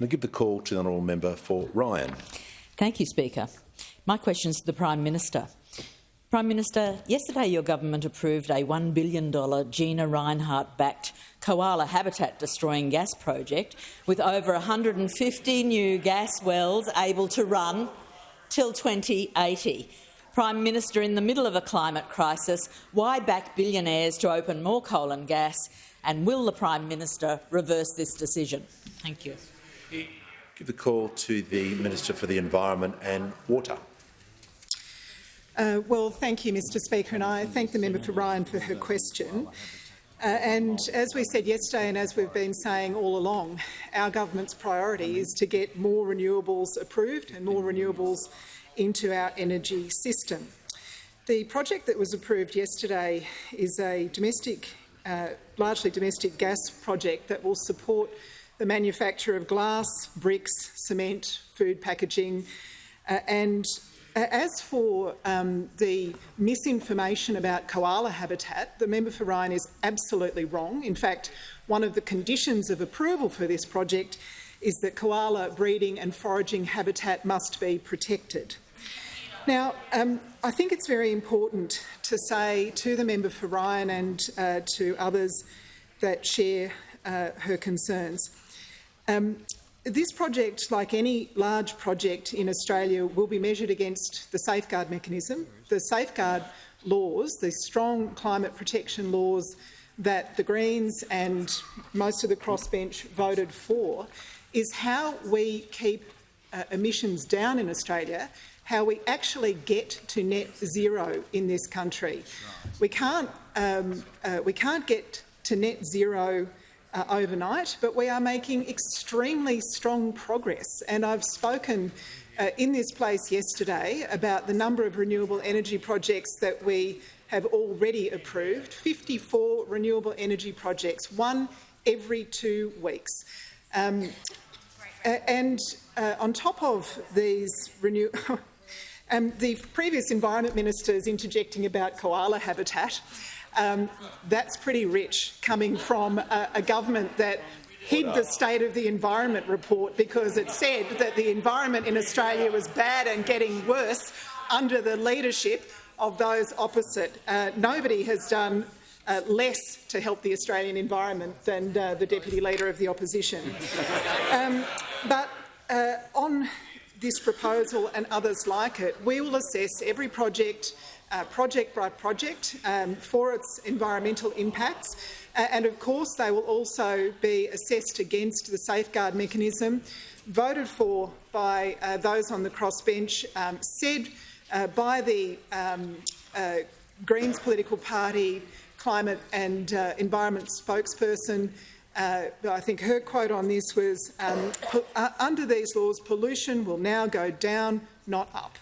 I give the call to the honourable member for Ryan. Thank you, Speaker. My question is to the Prime Minister. Prime Minister, yesterday your government approved a $1 billion Gina Rinehart-backed koala habitat-destroying gas project with over 150 new gas wells able to run till 2080. Prime Minister, in the middle of a climate crisis, why back billionaires to open more coal and gas, and will the Prime Minister reverse this decision? Thank you. Give the call to the Minister for the Environment and Water. Well, thank you, Mr Speaker, and I thank the member for Ryan for her question. And as we said yesterday and as we've been saying all along, our government's priority is to get more renewables approved and more renewables into our energy system. The project that was approved yesterday is a largely domestic gas project that will support the manufacture of glass, bricks, cement, food packaging, and as for the misinformation about koala habitat, the member for Ryan is absolutely wrong. In fact, one of the conditions of approval for this project is that koala breeding and foraging habitat must be protected. Now, I think it's very important to say to the member for Ryan and to others that share her concerns, this project, like any large project in Australia, will be measured against the safeguard mechanism. The safeguard laws, the strong climate protection laws that the Greens and most of the crossbench voted for, is how we keep emissions down in Australia, how we actually get to net zero in this country. We can't get to net zero overnight, but we are making extremely strong progress. And I've spoken in this place yesterday about the number of renewable energy projects that we have already approved, 54 renewable energy projects, one every 2 weeks. On top of these the previous Environment Ministers interjecting about koala habitat, that's pretty rich coming from a government that hid the State of the Environment report because it said that the environment in Australia was bad and getting worse under the leadership of those opposite. Nobody has done less to help the Australian environment than the Deputy Leader of the Opposition. But on this proposal and others like it, we will assess every project project by project for its environmental impacts, and of course they will also be assessed against the safeguard mechanism, voted for by those on the crossbench, said by the Greens political party climate and environment spokesperson. I think her quote on this was, under these laws, pollution will now go down, not up.